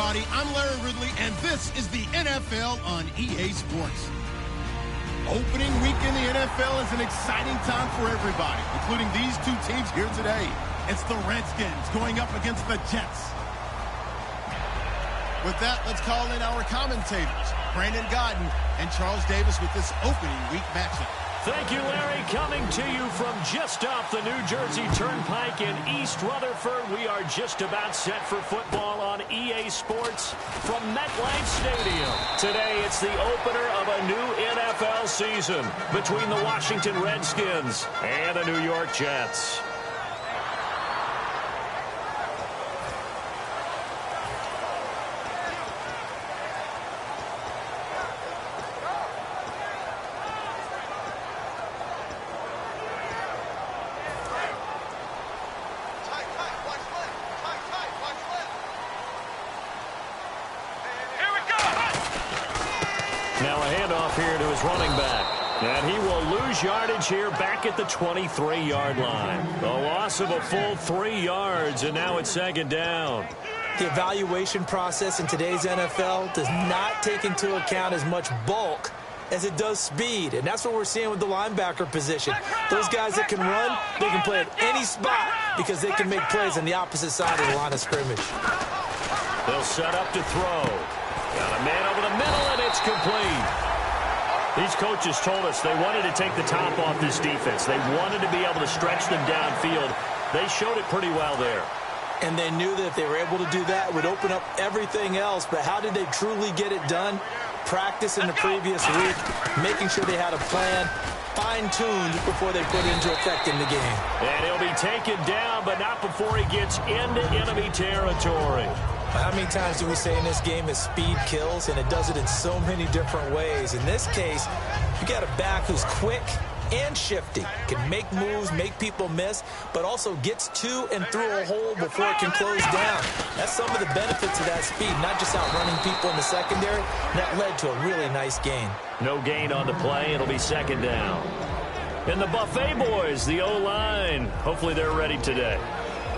everybody. I'm Larry Ridley, and this is the NFL on EA Sports. Opening week in the NFL is an exciting time for everybody, including these two teams here today. It's the Redskins going up against the Jets. With that, let's call in our commentators, Brandon Godden and Charles Davis, with this opening week matchup. Thank you, Larry. Coming to you from just off the New Jersey Turnpike in East Rutherford, we are just about set for football on EA Sports from MetLife Stadium. Today, it's the opener of a new NFL season between the Washington Redskins and the New York Jets. Now a handoff here to his running back. And he will lose yardage here back at the 23-yard line. A loss of a full 3 yards, and now it's second down. The evaluation process in today's NFL does not take into account as much bulk as it does speed, and that's what we're seeing with the linebacker position. Those guys that can run, they can play at any spot because they can make plays on the opposite side of the line of scrimmage. They'll set up to throw. Got a man over the middle, and it's complete. These coaches told us they wanted to take the top off this defense. They wanted to be able to stretch them downfield. They showed it pretty well there. And they knew that if they were able to do that, it would open up everything else. But how did they truly get it done? Practice in the previous week, making sure they had a plan, fine-tuned before they put it into effect in the game. And he'll be taken down, but not before he gets into enemy territory. How many times do we say in this game that speed kills, and it does it in so many different ways? In this case, you got a back who's quick and shifty, can make moves, make people miss, but also gets to and through a hole before it can close down. That's some of the benefits of that speed, not just outrunning people in the secondary. That led to a really nice gain. No gain on the play. It'll be second down. And the Buffet boys, the O-line, hopefully they're ready today.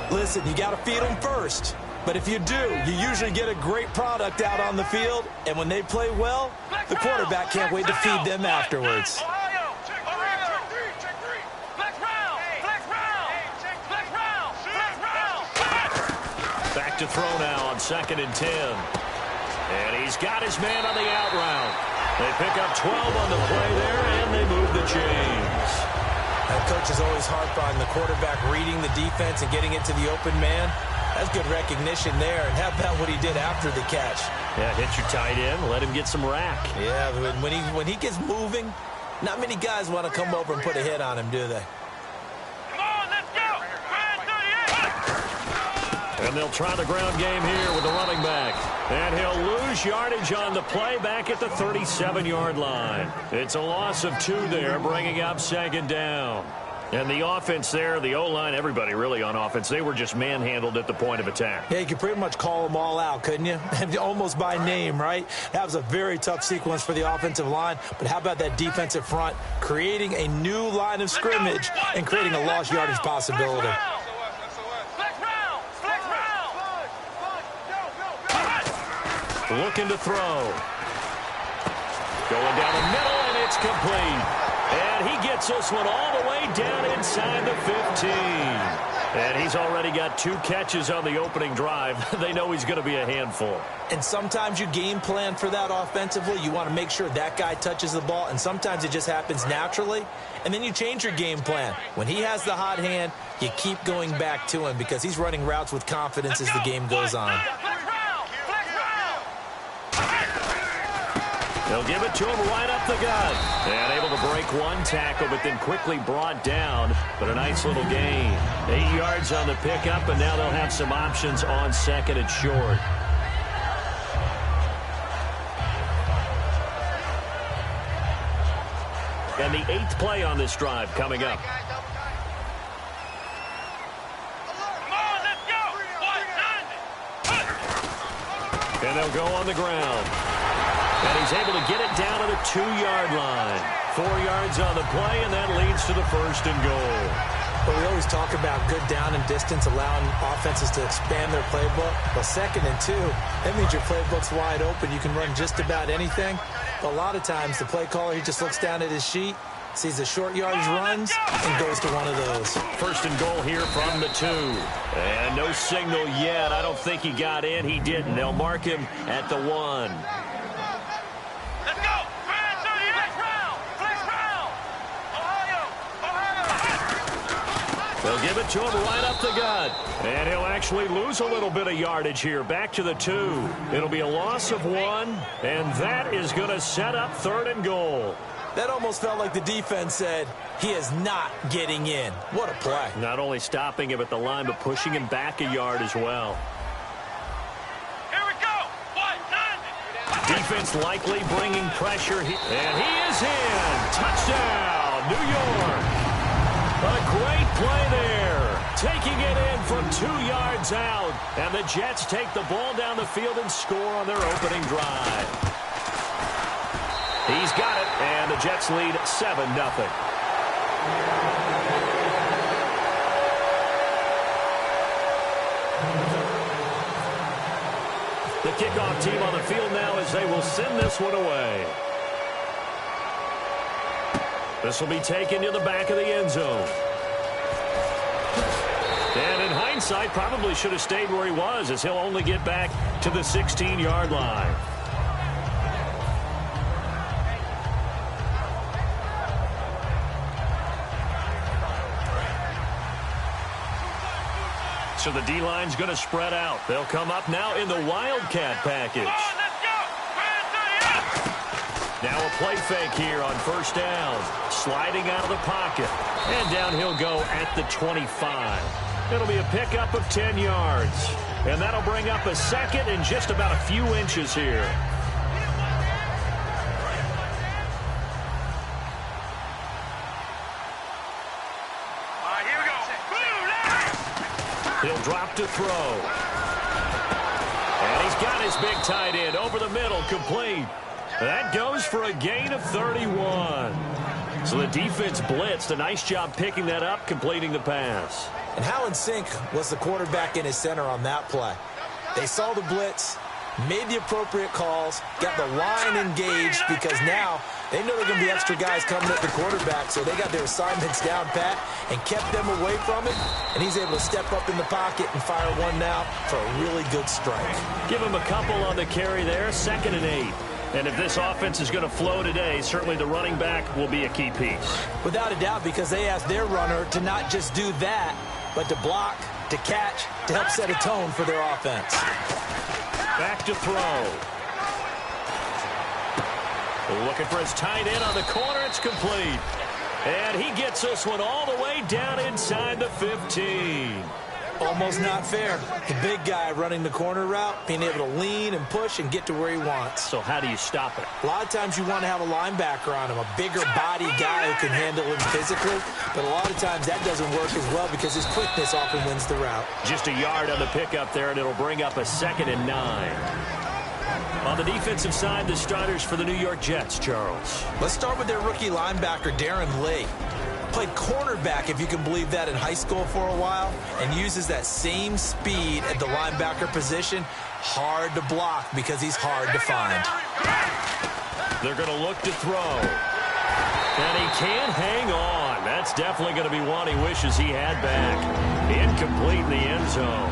Listen, you got to feed them first. But if you do, you usually get a great product out on the field. And when they play well, the quarterback can't wait to feed them afterwards. Back to throw now on 2nd and 10. And he's got his man on the out route. They pick up 12 on the play there, and they move the chains. That coach is always harp on the quarterback reading the defense and getting it to the open man. That's good recognition there. And how about what he did after the catch? Yeah, hit your tight end, let him get some rack. Yeah, when he gets moving, not many guys want to come over and put a hit on him, do they? Come on, let's go! And they'll try the ground game here with the running back. And he'll lose yardage on the play back at the 37-yard line. It's a loss of 2 there, bringing up second down. And the offense there, the O-line, everybody really on offense, they were just manhandled at the point of attack. Yeah, you could pretty much call them all out, couldn't you? Almost by name, right? That was a very tough sequence for the offensive line. But how about that defensive front creating a new line of scrimmage and creating a lost yardage possibility? Looking to throw. Going down the middle, and it's complete. And he gets this one all the way down inside the 15. And he's already got 2 catches on the opening drive. They know he's going to be a handful. And sometimes you game plan for that offensively. You want to make sure that guy touches the ball. And sometimes it just happens naturally. And then you change your game plan. When he has the hot hand, you keep going back to him because he's running routes with confidence as the game goes on. They'll give it to him right up the gut. And able to break 1 tackle, but then quickly brought down. But a nice little gain. 8 yards on the pickup, and now they'll have some options on 2nd and short. And the 8th play on this drive coming up. And they'll go on the ground. And he's able to get it down to the 2-yard line. 4 yards on the play, and that leads to the 1st and goal. But we always talk about good down and distance, allowing offenses to expand their playbook. Well, 2nd and 2, that means your playbook's wide open. You can run just about anything. But a lot of times, the play caller, he just looks down at his sheet, sees the short yardage runs, and goes to one of those. 1st and goal here from the 2. And no signal yet. I don't think he got in. He didn't. They'll mark him at the 1. Let's go. They'll give it to him right up the gut. And he'll actually lose a little bit of yardage here. Back to the 2. It'll be a loss of 1. And that is going to set up 3rd and goal. That almost felt like the defense said, he is not getting in. What a play. Not only stopping him at the line, but pushing him back a yard as well. Here we go. Defense likely bringing pressure. And he is in. Touchdown, New York. A great play there. Taking it in from 2 yards out. And the Jets take the ball down the field and score on their opening drive. He's got it, and the Jets lead 7-0. The kickoff team on the field now as they will send this one away. This will be taken to the back of the end zone. And in hindsight, probably should have stayed where he was, as he'll only get back to the 16-yard line. So the D-line's going to spread out. They'll come up now in the Wildcat package. Now a play fake here on 1st down. Sliding out of the pocket. And down he'll go at the 25. It'll be a pickup of 10 yards. And that'll bring up a 2nd and just about a few inches here. He'll drop to throw. And he's got his big tight end over the middle, complete. That goes for a gain of 31. So the defense blitzed. A nice job picking that up, completing the pass. And how in sync was the quarterback in his center on that play? They saw the blitz, made the appropriate calls, got the line engaged, because now they know they're going to be extra guys coming at the quarterback, so they got their assignments down pat and kept them away from it, and he's able to step up in the pocket and fire one now for a really good strike. Give him a couple on the carry there, 2nd and 8. And if this offense is going to flow today, certainly the running back will be a key piece. Without a doubt, because they asked their runner to not just do that, but to block, to catch, to help set a tone for their offense. Back to throw. Looking for his tight end on the corner. It's complete. And he gets this one all the way down inside the 15. Almost not fair. The big guy running the corner route, being able to lean and push and get to where he wants. So how do you stop it? A lot of times you want to have a linebacker on him, a bigger body guy who can handle him physically. But a lot of times that doesn't work as well because his quickness often wins the route. Just a yard on the pickup there, and it'll bring up a 2nd and 9. On the defensive side, the starters for the New York Jets, Charles. Let's start with their rookie linebacker, Darren Lee. Played cornerback, if you can believe that, in high school for a while, and uses that same speed at the linebacker position. Hard to block because he's hard to find. They're going to look to throw. And he can't hang on. That's definitely going to be one he wishes he had back. Incomplete in the end zone.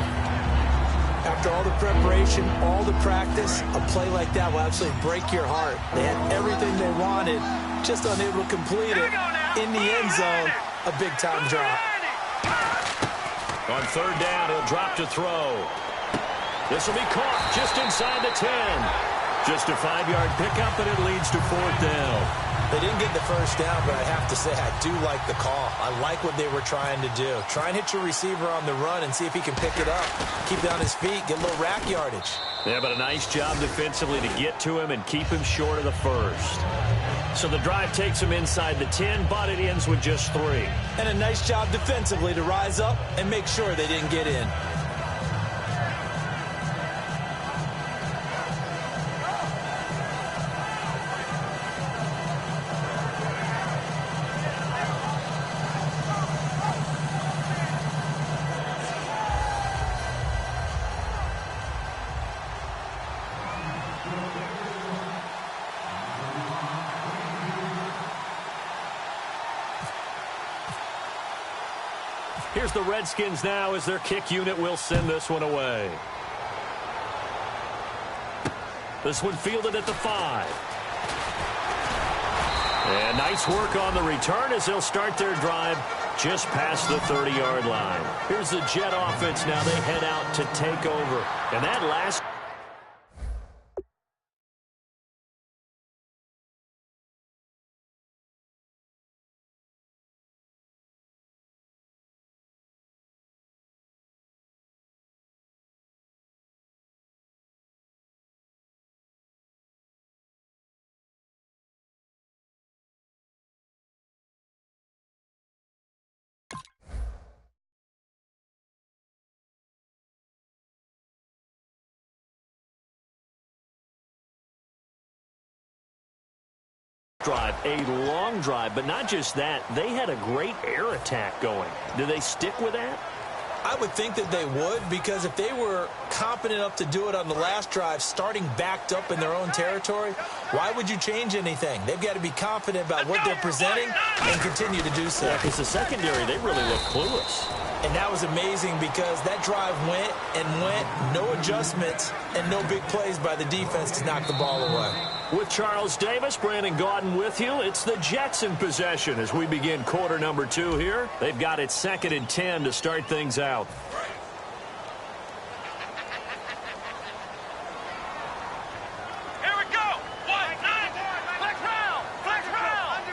After all the preparation, all the practice, a play like that will absolutely break your heart. They had everything they wanted, just unable to complete it. In the end zone, a big-time drop. On 3rd down, he'll drop to throw. This will be caught just inside the 10. Just a 5-yard pickup, and it leads to 4th down. They didn't get the first down, but I have to say I do like the call. I like what they were trying to do. Try and hit your receiver on the run and see if he can pick it up. Keep it on his feet, get a little rack yardage. Yeah, but a nice job defensively to get to him and keep him short of the first. So the drive takes him inside the 10, but it ends with just 3. And a nice job defensively to rise up and make sure they didn't get in. Here's the Redskins now as their kick unit will send this one away. This one fielded at the 5. And nice work on the return as they'll start their drive just past the 30-yard line. Here's the Jet offense now. They head out to take over. And that last drive, a long drive, but not just that. They had a great air attack going. Do they stick with that? I would think that they would, because if they were competent enough to do it on the last drive, starting backed up in their own territory, why would you change anything? They've got to be confident about what they're presenting and continue to do so. Yeah, because the secondary, they really look clueless. And that was amazing because that drive went and went, no adjustments and no big plays by the defense to knock the ball away. With Charles Davis, Brandon Gaudin with you. It's the Jets in possession as we begin quarter number 2 here. They've got it 2nd and 10 to start things out. Here we go. 1, 9. Flex round. Flex round.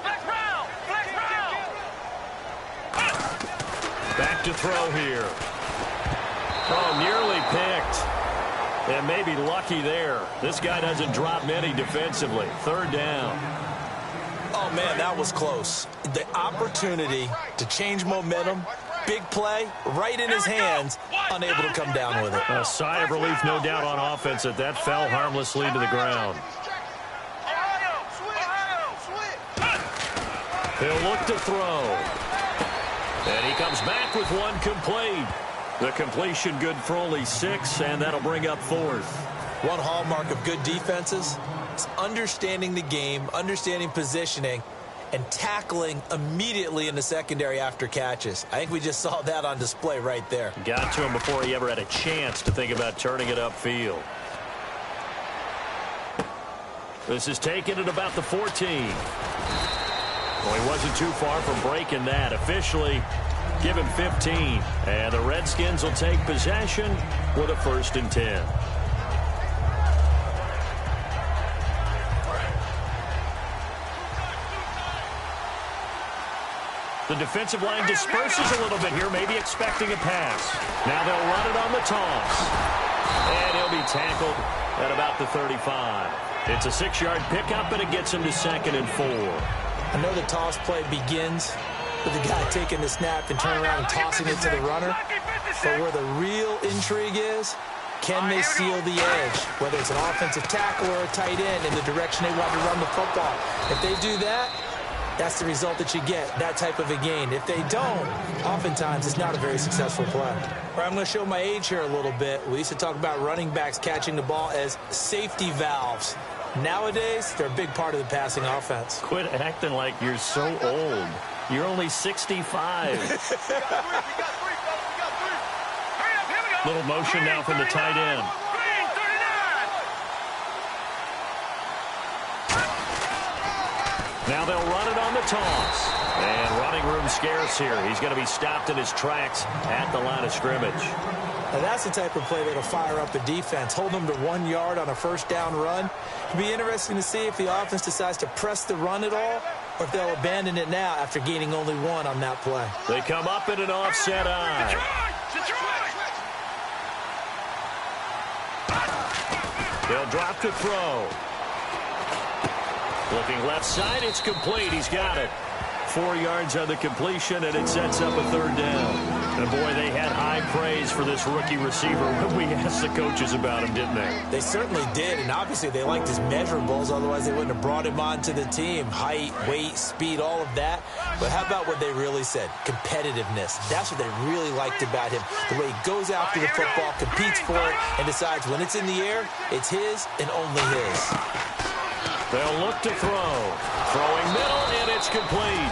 Flex round. Flex round. Back to throw here. Oh, nearly picked. And maybe lucky there. This guy doesn't drop many defensively. 3rd down. Oh, man, that was close. The opportunity to change momentum, big play, right in his hands, unable to come down with it. A sigh of relief, no doubt, on offense that that fell harmlessly to the ground. He'll look to throw. And he comes back with one complete. The completion good for only 6, and that'll bring up 4th. One hallmark of good defenses is understanding the game, understanding positioning, and tackling immediately in the secondary after catches. I think we just saw that on display right there. Got to him before he ever had a chance to think about turning it upfield. This is taken at about the 14. Well, he wasn't too far from breaking that. Officially, give him 15. And the Redskins will take possession with a 1st and 10. The defensive line disperses a little bit here, maybe expecting a pass. Now they'll run it on the toss. And he'll be tackled at about the 35. It's a 6-yard pickup, and it gets him to 2nd and 4. I know the toss play begins with the guy taking the snap and turning around and tossing it to the runner. But where the real intrigue is, can they seal the edge? Whether it's an offensive tackle or a tight end in the direction they want to run the football. If they do that, that's the result that you get, that type of a gain. If they don't, oftentimes it's not a very successful play. All right, I'm going to show my age here a little bit. We used to talk about running backs catching the ball as safety valves. Nowadays, they're a big part of the passing offense. Quit acting like you're so old. You're only 65. Little motion now from the tight end. Now they'll run it on the toss. And running room scarce here. He's going to be stopped in his tracks at the line of scrimmage. Now that's the type of play that'll fire up a defense. Hold them to 1 yard on a 1st down run. It'll be interesting to see if the offense decides to press the run at all, or if they'll abandon it now after gaining only 1 on that play. They come up in an offset eye. They'll drop to throw. Looking left side, it's complete. He's got it. 4 yards on the completion, and it sets up a 3rd down. And, boy, they had high praise for this rookie receiver when we asked the coaches about him, didn't they? They certainly did, and obviously they liked his measurables. Otherwise, they wouldn't have brought him onto the team. Height, weight, speed, all of that. But how about what they really said? Competitiveness. That's what they really liked about him. The way he goes after the football, competes for it, and decides when it's in the air, it's his and only his. They'll look to throw. Throwing middle, and it's complete.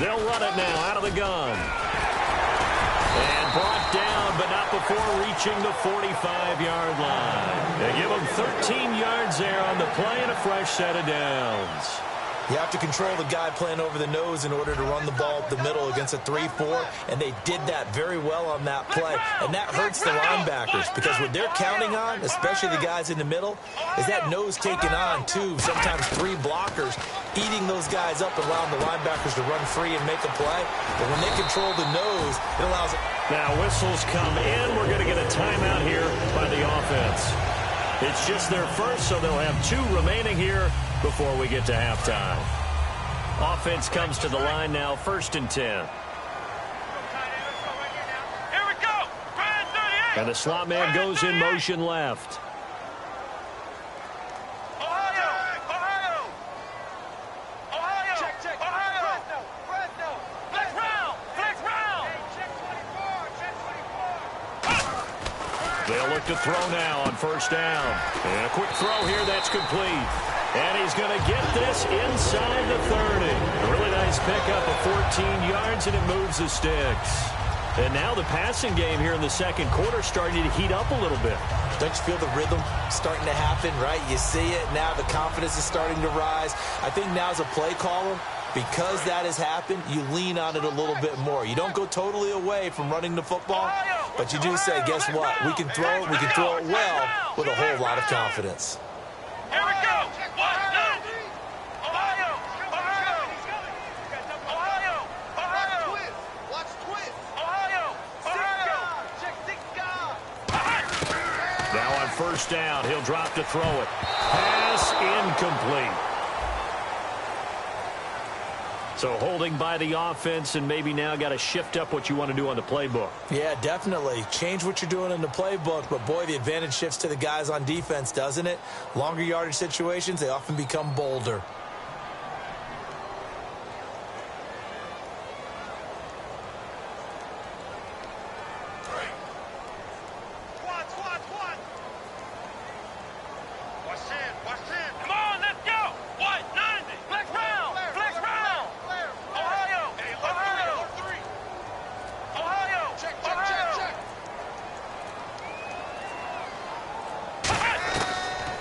They'll run it now out of the gun. And brought down, but not before reaching the 45-yard line. They give them 13 yards there on the play and a fresh set of downs. You have to control the guy playing over the nose in order to run the ball up the middle against a 3-4, and they did that very well on that play. And that hurts the linebackers because what they're counting on, especially the guys in the middle, is that nose taking on 2, sometimes 3 blockers, eating those guys up and allowing the linebackers to run free and make a play. But when they control the nose, it allows... Now whistles come in. We're going to get a timeout here by the offense. It's just their first, so they'll have 2 remaining here before we get to halftime. Offense comes to the line now, 1st and 10. Here we go. And the slot man goes in motion left. Ohio. Check. Ohio. Fresno. Flex round. Check 24. They'll look to throw now on 1st down. And a quick throw here that's complete. And he's going to get this inside the 30. A really nice pickup of 14 yards, and it moves the sticks. And now the passing game here in the second quarter starting to heat up a little bit. Don't you feel the rhythm starting to happen, right? You see it. Now the confidence is starting to rise. I think now as a play caller, because that has happened, you lean on it a little bit more. You don't go totally away from running the football, but you do say, guess what? We can throw it. We can throw it well with a whole lot of confidence. Here we go. Now on 1st down, he'll drop to throw it. Pass incomplete. So holding by the offense, and maybe now got to shift up what you want to do on the playbook. Yeah, definitely. Change what you're doing in the playbook, but boy, the advantage shifts to the guys on defense, doesn't it? Longer yardage situations, they often become bolder. Come on, let's go. 190. Flex round. Ohio. Check.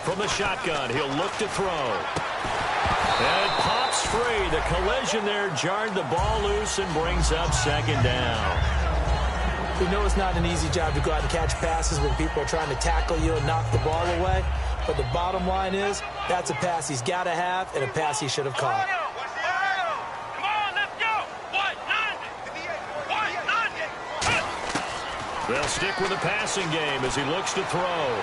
From the shotgun, he'll look to throw. And it pops free. The collision there jarred the ball loose and brings up 2nd down. We know it's not an easy job to go out and catch passes when people are trying to tackle you and knock the ball away. But the bottom line is, that's a pass he's got to have and a pass he should have caught. Come on, let's go. 190. They'll stick with the passing game as he looks to throw.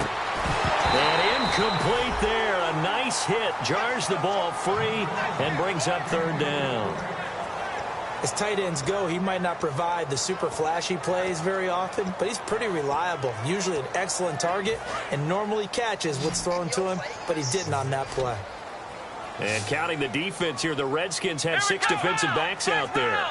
And incomplete there. A nice hit. Jars the ball free and brings up 3rd down. As tight ends go, he might not provide the super flashy plays very often, but he's pretty reliable. Usually an excellent target and normally catches what's thrown to him, but he didn't on that play. And counting the defense here, the Redskins have 6 defensive backs out there.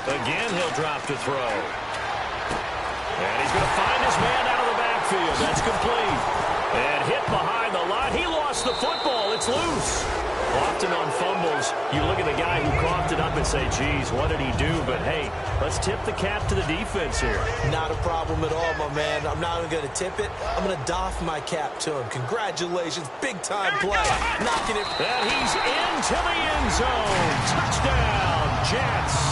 Again, he'll drop to throw. And he's going to find his man out of the backfield. That's complete. And hit behind the line. He lost the football. It's loose. Often on fumbles, you look at the guy who coughed it up and say, geez, what did he do? But, hey, let's tip the cap to the defense here. Not a problem at all, my man. I'm not even going to tip it. I'm going to doff my cap to him. Congratulations. Big-time play. Knocking it. And he's into the end zone. Touchdown, Jets.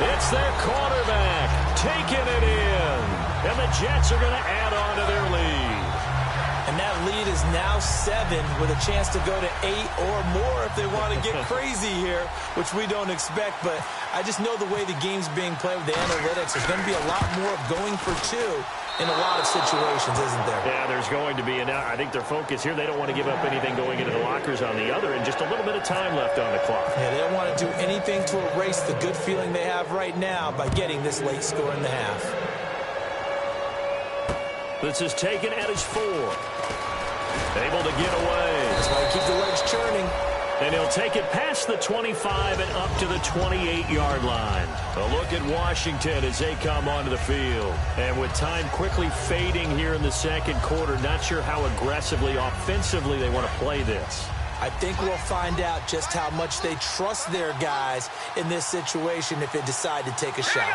It's their quarterback taking it in. And the Jets are going to add on to their lead. And that lead is now 7 with a chance to go to 8 or more if they want to get crazy here, which we don't expect. But I just know the way the game's being played with the analytics, there's going to be a lot more of going for 2 in a lot of situations, isn't there? Yeah, there's going to be. And I think their focus here, they don't want to give up anything going into the lockers on the other, and just a little bit of time left on the clock. Yeah, they don't want to do anything to erase the good feeling they have right now by getting this late score in the half. This is taken at his 4. Able to get away. That's why you keep the legs churning. And he'll take it past the 25 and up to the 28-yard line. A look at Washington as they come onto the field. And with time quickly fading here in the second quarter, not sure how aggressively, offensively they want to play this. I think we'll find out just how much they trust their guys in this situation if they decide to take a shot.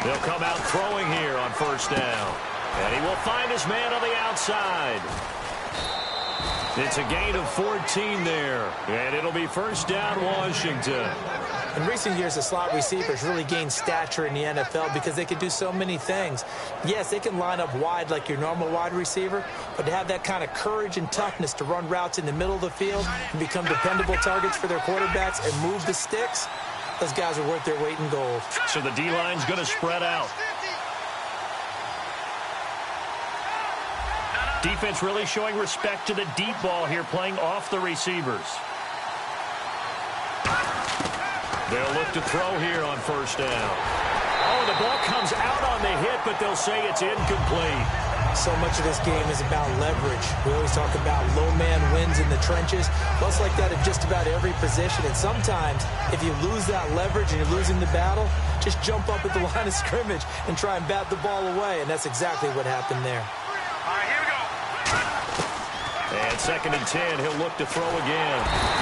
They'll come out throwing here on first down. And he will find his man on the outside. It's a gain of 14 there. And it'll be first down, Washington. In recent years, the slot receivers really gained stature in the NFL because they can do so many things. Yes, they can line up wide like your normal wide receiver, but to have that kind of courage and toughness to run routes in the middle of the field and become dependable targets for their quarterbacks and move the sticks, those guys are worth their weight in gold. So the D-line's going to spread out. Defense really showing respect to the deep ball here, playing off the receivers. They'll look to throw here on first down. Oh, the ball comes out on the hit, but they'll say it's incomplete. So much of this game is about leverage. We always talk about low man wins in the trenches. Well, it's like that in just about every position. And sometimes, if you lose that leverage and you're losing the battle, just jump up at the line of scrimmage and try and bat the ball away. And that's exactly what happened there. All right, here we go. And 2nd and 10, he'll look to throw again.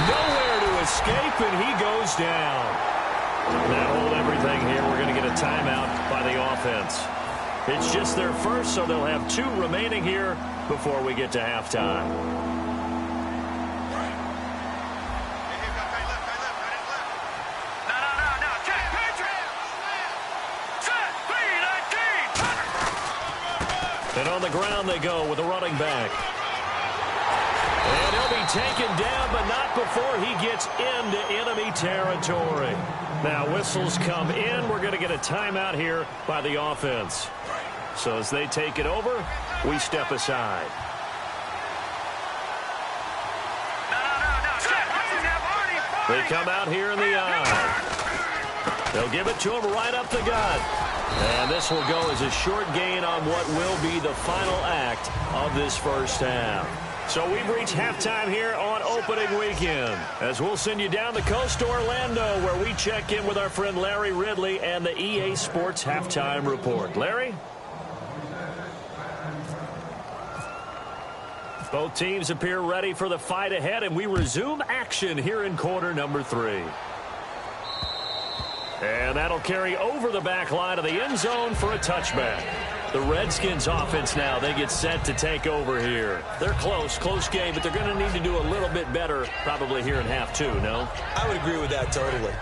Nowhere to escape, and he goes down. That hold everything here. We're going to get a timeout by the offense. It's just their first, so they'll have 2 remaining here before we get to halftime. No. Check. Set. 3-19. And on the ground they go with a running back. And he'll be taken down, but not before he gets into enemy territory. Now whistles come in. We're going to get a timeout here by the offense. So as they take it over, we step aside. No. They come out here in the eye. They'll give it to him right up the gut. And this will go as a short gain on what will be the final act of this first half. So we've reached halftime here on opening weekend, as we'll send you down the coast to Orlando, where we check in with our friend Larry Ridley and the EA Sports Halftime Report. Larry? Both teams appear ready for the fight ahead, and we resume action here in quarter number 3. And that'll carry over the back line of the end zone for a touchback. The Redskins offense now, they get set to take over here. They're close game, but they're going to need to do a little bit better probably here in half 2, no? I would agree with that totally.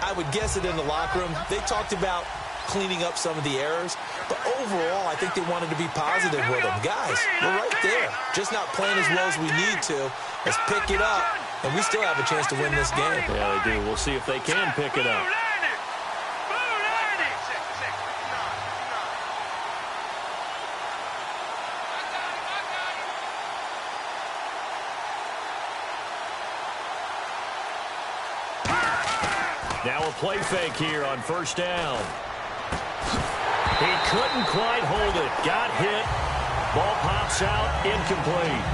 I would guess it in the locker room. They talked about cleaning up some of the errors, but overall, I think they wanted to be positive with them. Guys, we're right there. Just not playing as well as we need to. Let's pick it up, and we still have a chance to win this game. Yeah, they do. We'll see if they can pick it up. Now a play fake here on first down. He couldn't quite hold it. Got hit. Ball pops out. Incomplete.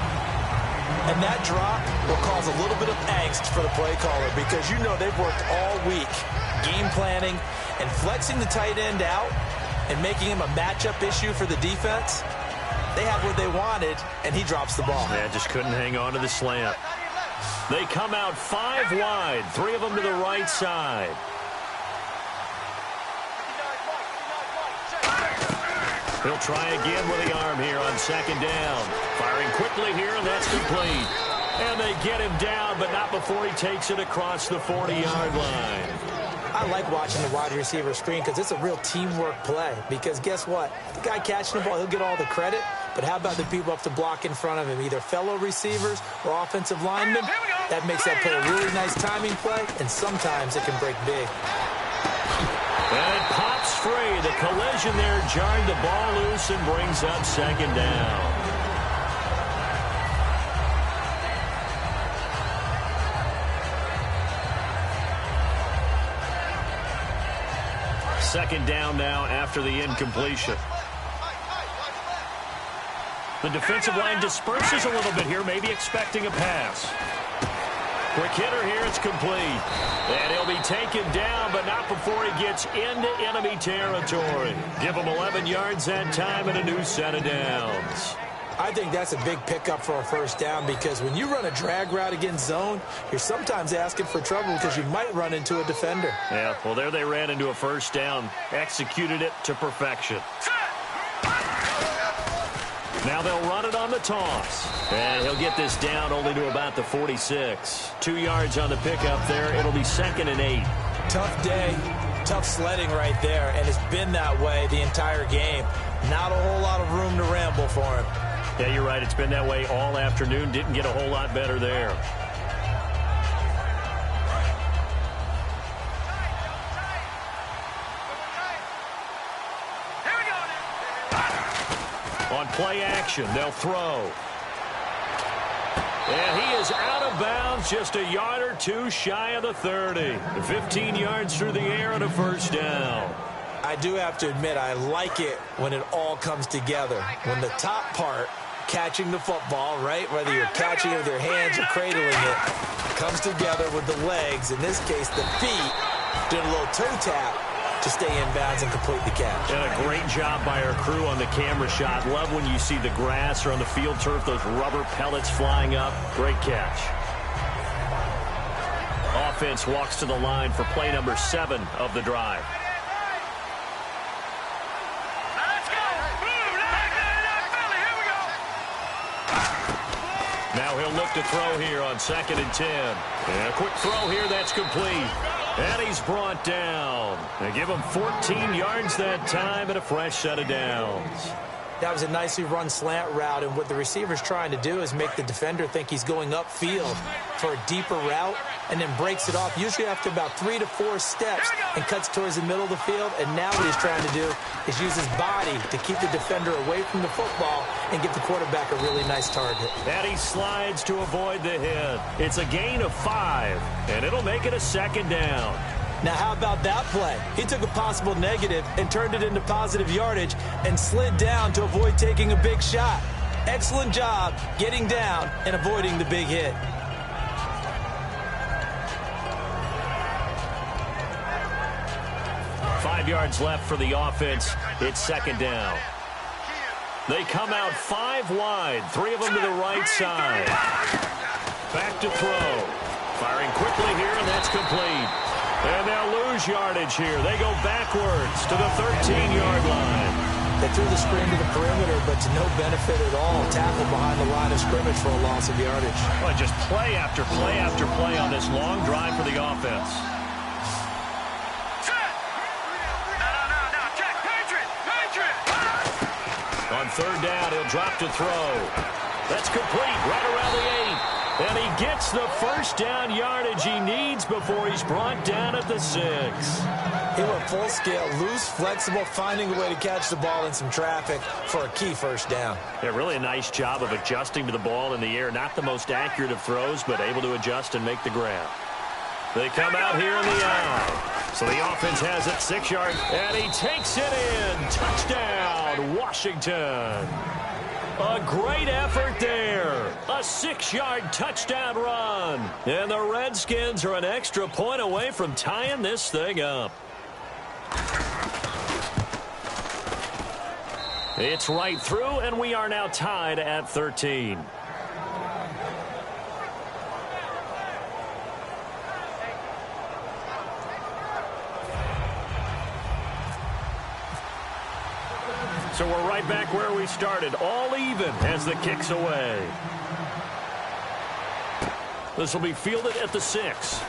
And that drop will cause a little bit of angst for the play caller because you know they've worked all week game planning and flexing the tight end out and making him a matchup issue for the defense. They have what they wanted, and he drops the ball. Yeah, just couldn't hang on to the slant. They come out 5 wide, 3 of them to the right side. He'll try again with the arm here on 2nd down. Firing quickly here, and that's complete. And they get him down, but not before he takes it across the 40-yard line. I like watching the wide receiver screen because it's a real teamwork play. Because guess what? The guy catching the ball, he'll get all the credit. But how about the people up to block in front of him, either fellow receivers or offensive linemen? That makes that play a really nice timing play, and sometimes it can break big. And it pops free. The collision there jarred the ball loose and brings up 2nd down. Second down now after the incompletion. The defensive line disperses a little bit here, maybe expecting a pass. Quick hitter here, it's complete. And he'll be taken down, but not before he gets into enemy territory. Give him 11 yards that time and a new set of downs. I think that's a big pickup for a first down because when you run a drag route against zone, you're sometimes asking for trouble because you might run into a defender. Yeah, well, there they ran into a first down, executed it to perfection. Now they'll run it on the toss. And he'll get this down only to about the 46. 2 yards on the pickup there. It'll be 2nd and 8. Tough day, tough sledding right there, and it's been that way the entire game. Not a whole lot of room to ramble for him. Yeah, you're right. It's been that way all afternoon. Didn't get a whole lot better there. On play action, they'll throw. And he is out of bounds, just a yard or two shy of the 30. 15 yards through the air and a first down. I do have to admit, I like it when it all comes together. When the top part, catching the football, right, whether you're catching it with your hands or cradling it, comes together with the legs, in this case the feet, doing a little toe tap to stay in bounds and complete the catch. And a great job by our crew on the camera shot. Love when you see the grass or on the field turf, those rubber pellets flying up. Great catch. Offense walks to the line for play number 7 of the drive. Now he'll look to throw here on 2nd and 10. And a quick throw here, that's complete. And he's brought down. They give him 14 yards that time and a fresh set of downs. That was a nicely run slant route, and what the receiver's trying to do is make the defender think he's going upfield for a deeper route and then breaks it off, usually after about 3 to 4 steps, and cuts towards the middle of the field. And now what he's trying to do is use his body to keep the defender away from the football and give the quarterback a really nice target. And he slides to avoid the hit. It's a gain of 5, and it'll make it a 2nd down. Now, how about that play? He took a possible negative and turned it into positive yardage and slid down to avoid taking a big shot. Excellent job getting down and avoiding the big hit. Five yards left for the offense. It's 2nd down. They come out 5 wide, 3 of them to the right side. Back to throw. Firing quickly here, and that's complete. And they'll lose yardage here. They go backwards to the 13-yard line. They threw the screen to the perimeter, but to no benefit at all. Tackle behind the line of scrimmage for a loss of yardage. Well, just play after play after play on this long drive for the offense. On 3rd down, he'll drop to throw. That's complete right around the 8. And he gets the first down yardage he needs before he's brought down at the 6. He went full scale, loose, flexible, finding a way to catch the ball in some traffic for a key first down. Yeah, really a nice job of adjusting to the ball in the air. Not the most accurate of throws, but able to adjust and make the grab. They come out here in the eye. So the offense has it 6 yards, and he takes it in. Touchdown, Washington. A great effort there. A 6-yard touchdown run. And the Redskins are an extra point away from tying this thing up. It's right through, and we are now tied at 13. So we're right back where we started, all even as the kick's away. This will be fielded at the 6.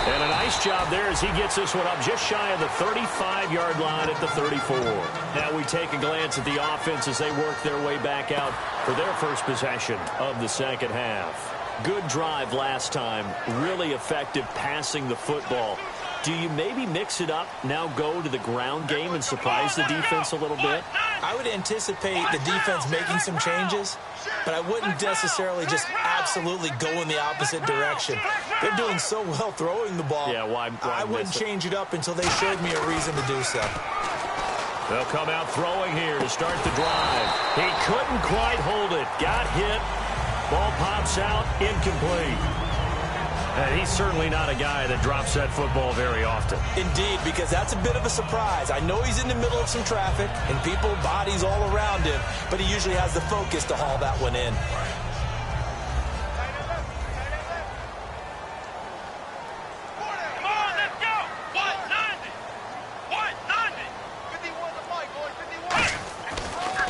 And a nice job there as he gets this one up just shy of the 35-yard line at the 34. Now we take a glance at the offense as they work their way back out for their first possession of the second half. Good drive last time, really effective passing the football. Do you maybe mix it up, now go to the ground game and surprise the defense a little bit? I would anticipate the defense making some changes, but I wouldn't necessarily just absolutely go in the opposite direction. They're doing so well throwing the ball. Yeah, why I wouldn't change it up until they showed me a reason to do so. They'll come out throwing here to start the drive. He couldn't quite hold it. Got hit. Ball pops out. Incomplete. And he's certainly not a guy that drops that football very often. Indeed, because that's a bit of a surprise. I know he's in the middle of some traffic and people, bodies all around him, but he usually has the focus to haul that one in.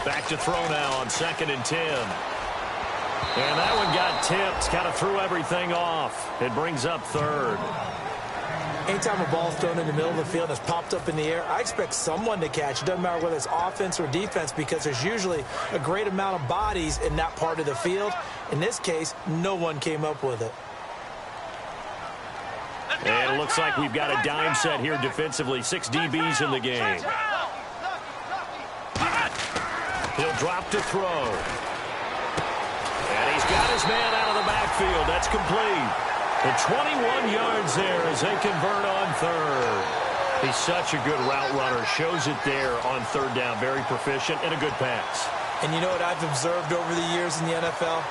Back to throw now on 2nd and 10. And that one got tipped. Kind of threw everything off. It brings up 3rd. Anytime a ball's thrown in the middle of the field and it's popped up in the air, I expect someone to catch. It doesn't matter whether it's offense or defense because there's usually a great amount of bodies in that part of the field. In this case, no one came up with it. And it looks like we've got a dime set here defensively. 6 DBs in the game. He'll drop to throw. And he's got his man out of the backfield. That's complete. The 21 yards there as they convert on 3rd. He's such a good route runner. Shows it there on 3rd down. Very proficient and a good pass. And you know what I've observed over the years in the NFL?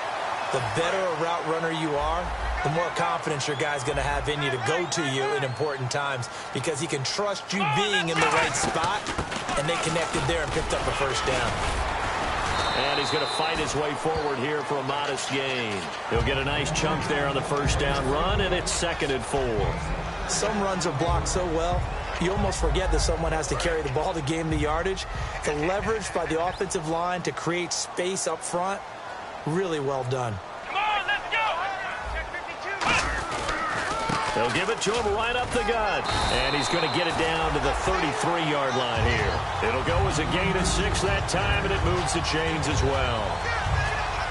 The better a route runner you are, the more confidence your guy's going to have in you to go to you in important times because he can trust you being in the right spot, and they connected there and picked up a 1st down. And he's going to fight his way forward here for a modest gain. He'll get a nice chunk there on the 1st down run, and it's 2nd and 4. Some runs are blocked so well, you almost forget that someone has to carry the ball to gain the yardage. The leverage by the offensive line to create space up front, really well done. Come on, let's go! They'll give it to him right up the gut. And he's going to get it down to the 33-yard line here. It'll go as a gain of 6 that time, and it moves the chains as well.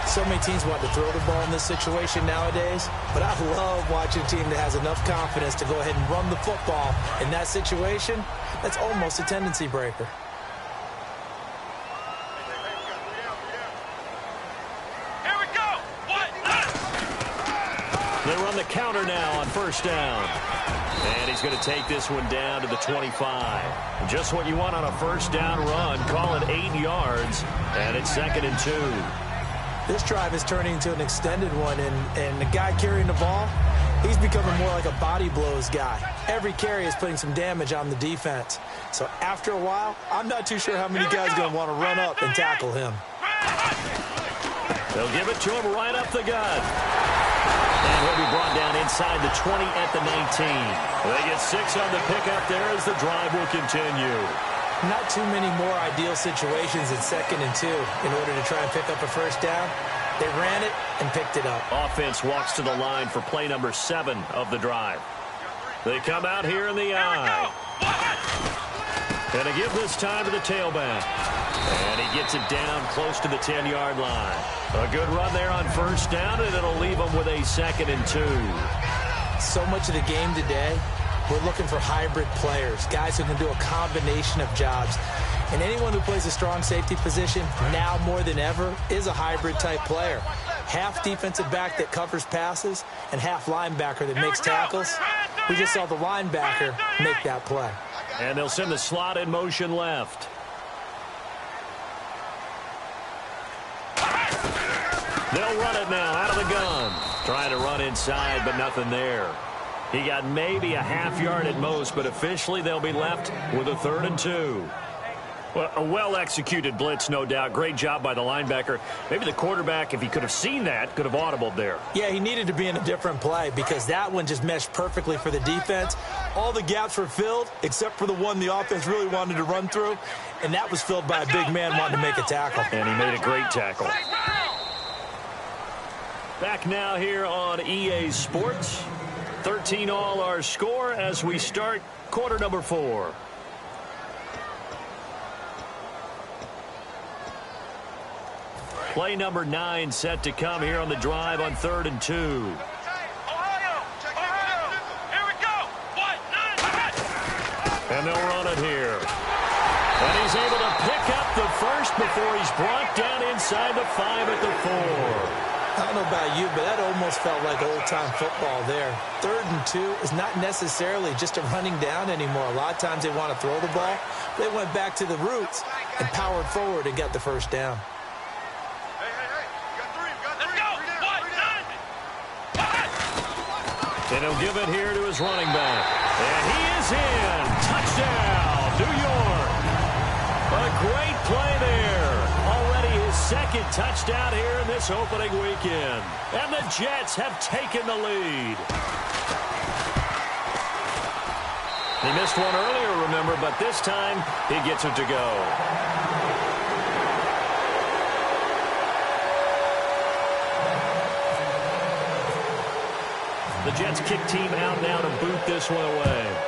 So many teams want to throw the ball in this situation nowadays, but I love watching a team that has enough confidence to go ahead and run the football in that situation. That's almost a tendency breaker. They run the counter now on 1st down. And he's going to take this one down to the 25. Just what you want on a 1st down run. Call it 8 yards. And it's 2nd and 2. This drive is turning into an extended one. And the guy carrying the ball, he's becoming more like a body blows guy. Every carry is putting some damage on the defense. So after a while, I'm not too sure how many guys are going to want to run up and tackle him. They'll give it to him right up the gut. And he'll be brought down inside the 20 at the 19. They get 6 on the pickup there as the drive will continue. Not too many more ideal situations in 2nd and 2 in order to try and pick up a 1st down. They ran it and picked it up. Offense walks to the line for play number 7 of the drive. They come out here in the eye. And they give this time to the tailback. And he gets it down close to the 10-yard line. A good run there on 1st down, and it'll leave them with a 2nd and 2. So much of the game today, we're looking for hybrid players, guys who can do a combination of jobs. And anyone who plays a strong safety position, now more than ever, is a hybrid-type player. Half defensive back that covers passes and half linebacker that makes tackles. We just saw the linebacker make that play. And they'll send the slot in motion left. They'll run it now out of the gun. Trying to run inside, but nothing there. He got maybe a half yard at most, but officially they'll be left with a 3rd and 2. Well, a well-executed blitz, no doubt. Great job by the linebacker. Maybe the quarterback, if he could have seen that, could have audibled there. Yeah, he needed to be in a different play because that one just meshed perfectly for the defense. All the gaps were filled except for the one the offense really wanted to run through, and that was filled by a big man wanting to make a tackle. And he made a great tackle. Back now here on EA Sports. 13 all our score as we start quarter number 4. Play number 9 set to come here on the drive on 3rd and 2. Ohio! Here we go! 1, 9, And they'll run it here. And he's able to pick up the first before he's brought down inside the 5 at the 4. don't know about you, but that almost felt like old-time football there. 3rd and 2 is not necessarily just a running down anymore. A lot of times they want to throw the ball. They went back to the roots and powered forward and got the first down. And he'll give it here to his running back. And he is in. Touchdown, New York. A great play there. Already his 2nd touchdown here in this opening weekend. And the Jets have taken the lead. He missed one earlier, remember, but this time he gets it to go. The Jets kick team out now to boot this one away.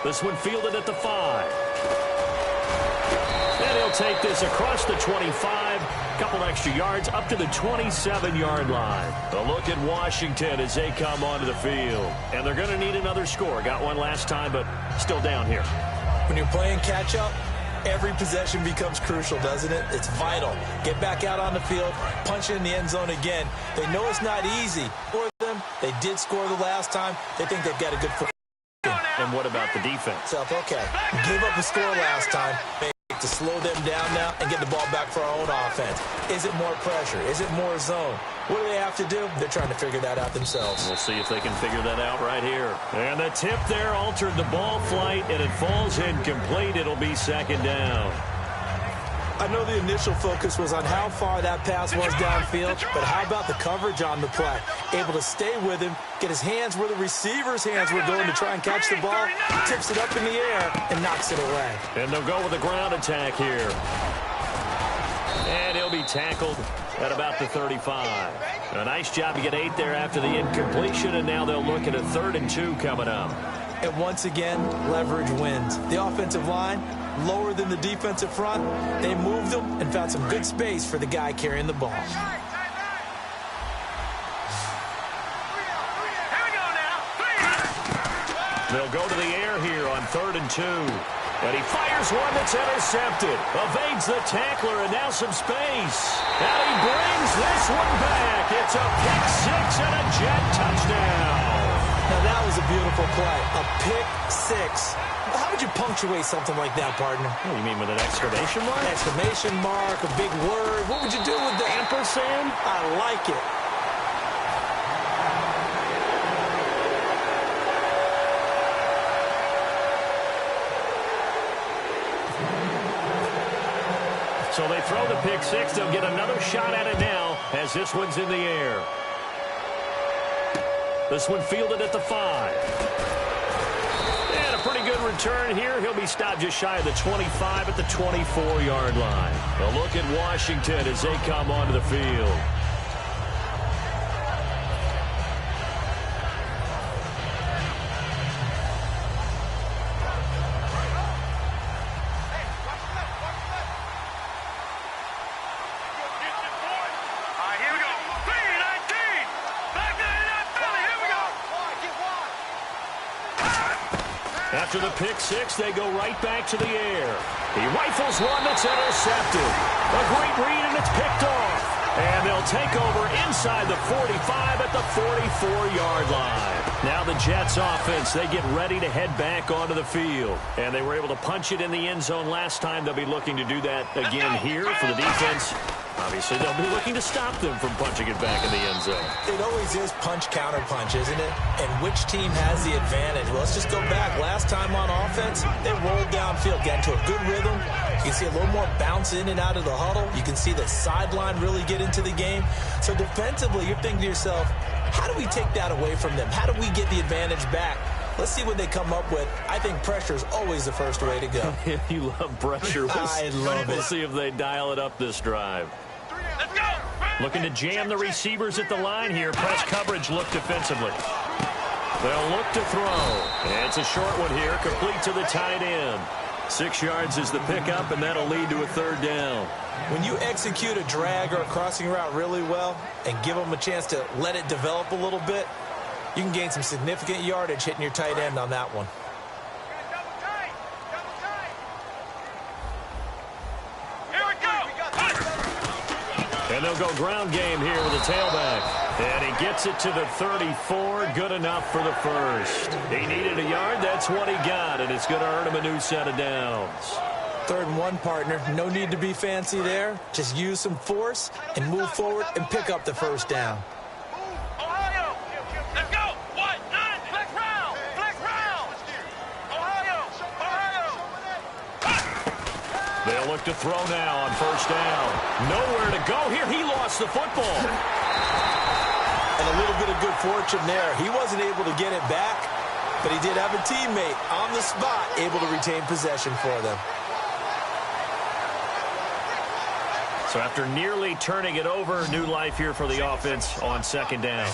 This one fielded at the 5. And he'll take this across the 25. Couple extra yards up to the 27-yard line. A look at Washington as they come onto the field. And they're going to need another score. Got one last time, but still down here. When you're playing catch-up, every possession becomes crucial, doesn't it? It's vital. Get back out on the field, punch it in the end zone again. They know it's not easy for them. They did score the last time. They think they've got a good foot. And what about the defense? Okay, gave up a score last time. To slow them down now and get the ball back for our own offense. Is it more pressure? Is it more zone? What do they have to do? They're trying to figure that out themselves. We'll see if they can figure that out right here. And the tip there altered the ball flight, and it falls incomplete. It'll be 2nd down. I know the initial focus was on how far that pass was downfield, but how about the coverage on the play? Able to stay with him, get his hands where the receiver's hands were going to try and catch the ball, tips it up in the air, and knocks it away. And they'll go with a ground attack here. And he'll be tackled at about the 35. A nice job to get 8 there after the incompletion, and now they'll look at a 3rd and 2 coming up. And once again, leverage wins. The offensive line, lower than the defensive front. They moved them and found some good space for the guy carrying the ball. They'll go to the air here on 3rd and 2. And he fires one that's intercepted. Evades the tackler, and now some space. And he brings this one back. It's a pick 6 and a Jet touchdown. Now, that was a beautiful play. A pick 6. How would you punctuate something like that, partner? What do you mean, with an exclamation mark? Exclamation mark, a big word. What would you do with the ampersand? I like it. So they throw the pick 6. They'll get another shot at it now as this one's in the air. This one fielded at the 5. And a pretty good return here. He'll be stopped just shy of the 25 at the 24-yard line. A look at Washington as they come onto the field. After the pick 6, they go right back to the air. He rifles one that's intercepted. A great read, and it's picked off. And they'll take over inside the 45 at the 44-yard line. Now the Jets offense, they get ready to head back onto the field. And they were able to punch it in the end zone last time. They'll be looking to do that again here for the defense. Obviously, they'll be looking to stop them from punching it back in the end zone. It always is punch-counter-punch, isn't it? And which team has the advantage? Well, let's just go back. Last time on offense, they rolled downfield, got into a good rhythm. You can see a little more bounce in and out of the huddle. You can see the sideline really get into the game. So defensively, you're thinking to yourself, how do we take that away from them? How do we get the advantage back? Let's see what they come up with. I think pressure is always the first way to go. You love pressure. I love it. We'll see if they dial it up this drive. Let's go! Looking to jam the receivers at the line here. Press coverage look defensively. They'll look to throw. And it's a short one here, complete to the tight end. 6 yards is the pickup, and that'll lead to a 3rd down. When you execute a drag or a crossing route really well and give them a chance to let it develop a little bit, you can gain some significant yardage hitting your tight end on that one. Here we go! And they'll go ground game here with a tailback. And he gets it to the 34. Good enough for the first. He needed a yard. That's what he got. And it's going to earn him a new set of downs. 3rd and 1, partner. No need to be fancy there. Just use some force and move forward and pick up the first down. Ohio, let's go. 1-9, flex round, flex round. Ohio. They'll look to throw now on first down. Nowhere to go here. He lost the football. And a little bit of good fortune there. He wasn't able to get it back, but he did have a teammate on the spot able to retain possession for them. So after nearly turning it over, new life here for the offense on second down.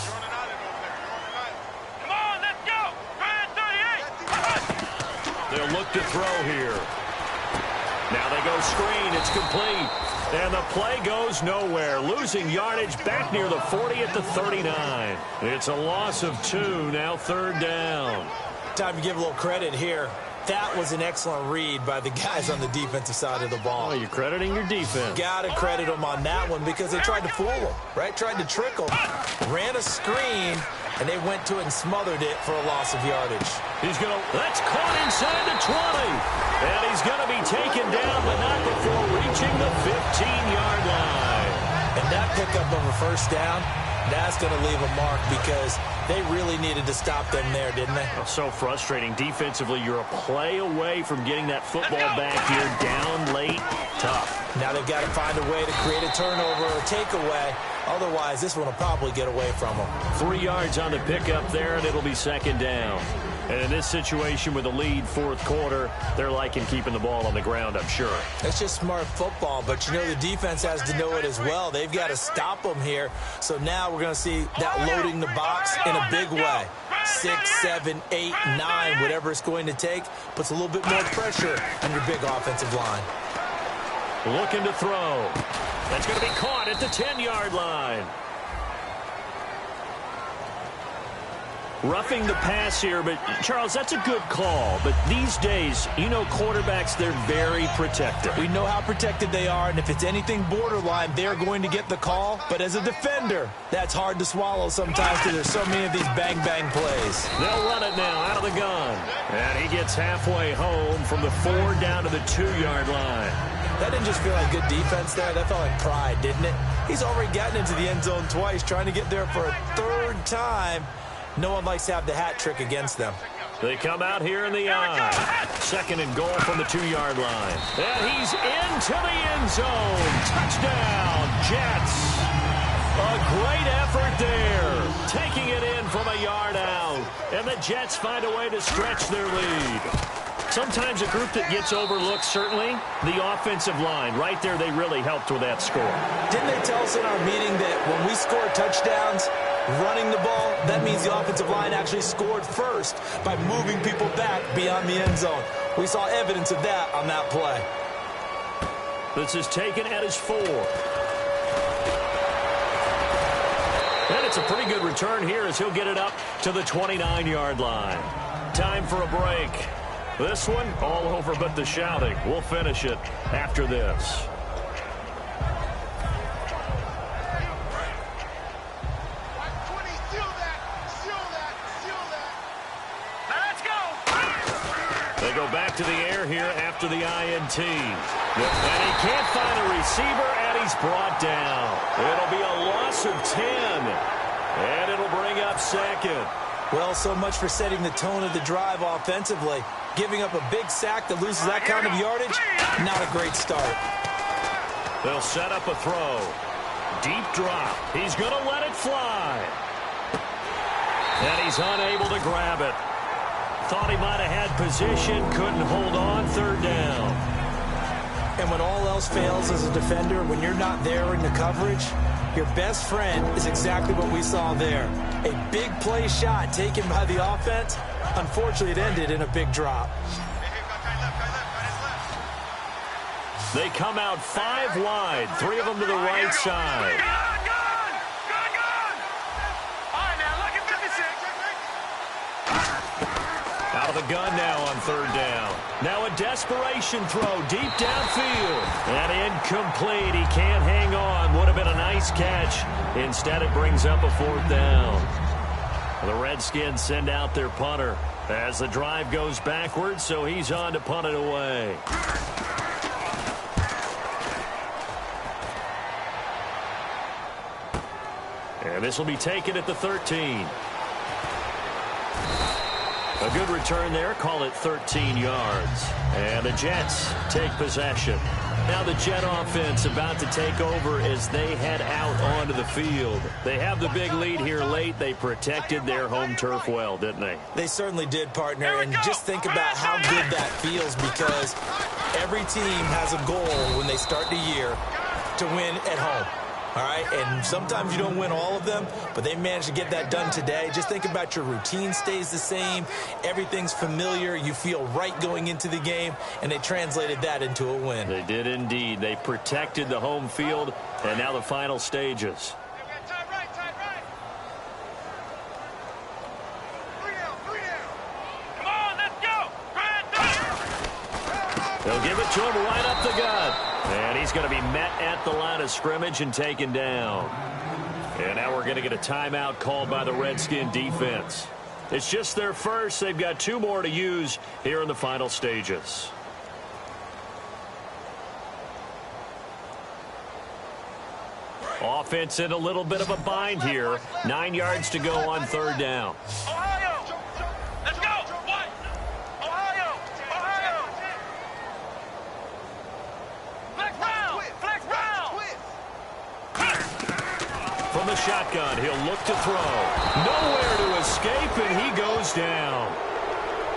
Come on, let's go. 38. They'll look to throw here. Now they go screen. It's complete. And the play goes nowhere. Losing yardage back near the 40 at the 39. It's a loss of 2. Now 3rd down. Time to give a little credit here. That was an excellent read by the guys on the defensive side of the ball. Oh, you're crediting your defense. Got to credit them on that one because they tried to fool them, right? Tried to trick them. Ran a screen, and they went to it and smothered it for a loss of yardage. He's going to, that's caught inside the 20. And he's going to be taken down, but not before reaching the 15-yard line. And that pickup of a first down, that's going to leave a mark because they really needed to stop them there, didn't they? So frustrating. Defensively, you're a play away from getting that football back here. Down late, tough. Now they've got to find a way to create a turnover or takeaway. Otherwise, this one will probably get away from them. 3 yards on the pickup there, and it'll be second down. And in this situation with a lead 4th quarter, they're liking keeping the ball on the ground, I'm sure. It's just smart football, but you know the defense has to know it as well. They've got to stop them here. So now we're going to see that loading the box in a big way. 6, 7, 8, 9, whatever it's going to take, puts a little bit more pressure on your big offensive line. Looking to throw. That's going to be caught at the 10-yard line. Roughing the pass here, but Charles, that's a good call. But these days, you know quarterbacks, they're very protective. We know how protected they are, and if it's anything borderline, they're going to get the call. But as a defender, that's hard to swallow sometimes because there's so many of these bang-bang plays. They'll run it now out of the gun. And he gets halfway home from the 4 down to the 2-yard line. That didn't just feel like good defense there. That felt like pride, didn't it? He's already gotten into the end zone twice, trying to get there for a 3rd time. No one likes to have the hat trick against them. They come out here in the eye. 2nd and goal from the 2-yard line. And he's into the end zone. Touchdown, Jets. A great effort there. Taking it in from a yard out. And the Jets find a way to stretch their lead. Sometimes a group that gets overlooked, certainly, the offensive line. Right there, they really helped with that score. Didn't they tell us in our meeting that when we score touchdowns, running the ball, that means the offensive line actually scored first by moving people back beyond the end zone. We saw evidence of that on that play. This is taken at his 4. And it's a pretty good return here as he'll get it up to the 29-yard line. Time for a break. This one, all over but the shouting. We'll finish it after this. They go back to the air here after the INT. And he can't find a receiver, and he's brought down. It'll be a loss of 10. And it'll bring up 2nd. Well, so much for setting the tone of the drive offensively. Giving up a big sack that loses that kind of yardage, not a great start. They'll set up a throw. Deep drop. He's going to let it fly. And he's unable to grab it. Thought he might have had position, couldn't hold on, 3rd down. And when all else fails as a defender, when you're not there in the coverage, your best friend is exactly what we saw there. A big play shot taken by the offense. Unfortunately, it ended in a big drop. They come out 5 wide, 3 of them to the right side. Out of the gun now on third down. Now a desperation throw deep downfield. And incomplete. He can't hang on. Would have been a nice catch. Instead, it brings up a fourth down. The Redskins send out their punter as the drive goes backwards, so he's on to punt it away. And this will be taken at the 13. A good return there. Call it 13 yards. And the Jets take possession. Now the Jet offense about to take over as they head out onto the field. They have the big lead here late. They protected their home turf well, didn't they? They certainly did, partner. And just think about how good that feels, because every team has a goal when they start the year to win at home. All right, and sometimes you don't win all of them, but they managed to get that done today. Just think about your routine stays the same. Everything's familiar. You feel right going into the game, and they translated that into a win. They did indeed. They protected the home field, and now the final stages. Come on, let's go. They'll give it to him right up the gut. And he's going to be met at the line of scrimmage and taken down. And now we're going to get a timeout called by the Redskin defense. It's just their first. They've got 2 more to use here in the final stages. Offense in a little bit of a bind here. 9 yards to go on third down. Ohio, let's go. What? Ohio. Flex round. From the shotgun, he'll look to throw. Nowhere to escape, and he goes down.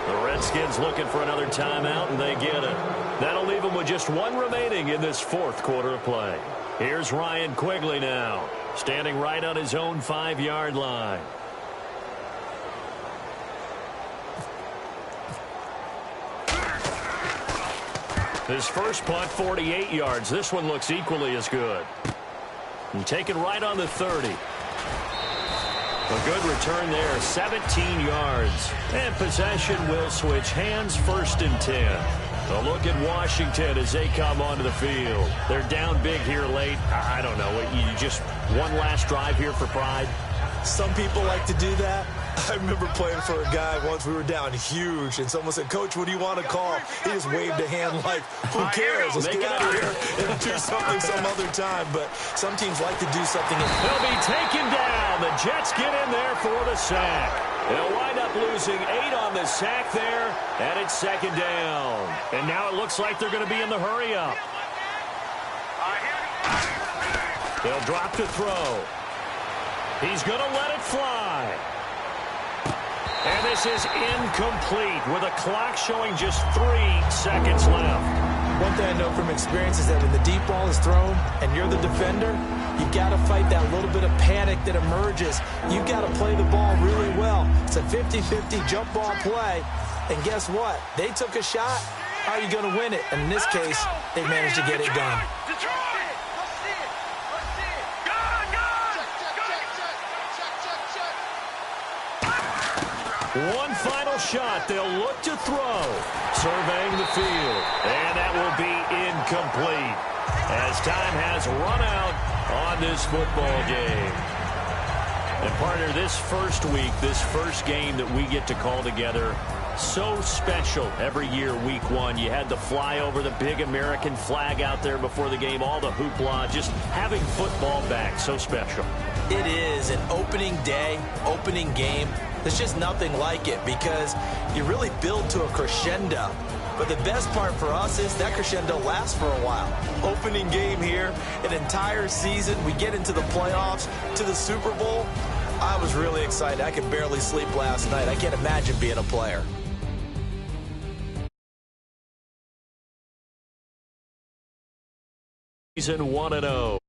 The Redskins looking for another timeout, and they get it. That'll leave them with just 1 remaining in this 4th quarter of play. Here's Ryan Quigley now, standing right on his own 5-yard line. His first punt, 48 yards. This one looks equally as good. And taken right on the 30. A good return there, 17 yards. And possession will switch hands, 1st and 10. A look at Washington as they come onto the field. They're down big here late. I don't know. You just one last drive here for pride? Some people like to do that. I remember playing for a guy once. We were down huge, and someone said, "Coach, what do you want to call?" He just waved a hand like, "Who cares? Let's get out of here and do something some other time." But some teams like to do something. They'll be taken down. The Jets get in there for the sack. They'll wind up losing 8 on the sack there, and it's 2nd down. And now it looks like they're going to be in the hurry-up. They'll drop to throw. He's going to let it fly. And this is incomplete with a clock showing just 3 seconds left. One thing I know from experience is that when the deep ball is thrown and you're the defender, you've got to fight that little bit of panic that emerges. You've got to play the ball really well. It's a 50-50 jump ball play. And guess what? They took a shot. How are you going to win it? And in this case, they managed to get it done. One final shot. They'll look to throw. Surveying the field. And that will be incomplete as time has run out on this football game. And partner, this first week, this first game that we get to call together, so special every year, week 1. You had the flyover, the big American flag out there before the game, all the hoopla, just having football back, so special. It is an opening day, opening game. There's just nothing like it because you really build to a crescendo. But the best part for us is that crescendo lasts for a while. Opening game here, an entire season. We get into the playoffs, to the Super Bowl. I was really excited. I could barely sleep last night. I can't imagine being a player. Season 1-0.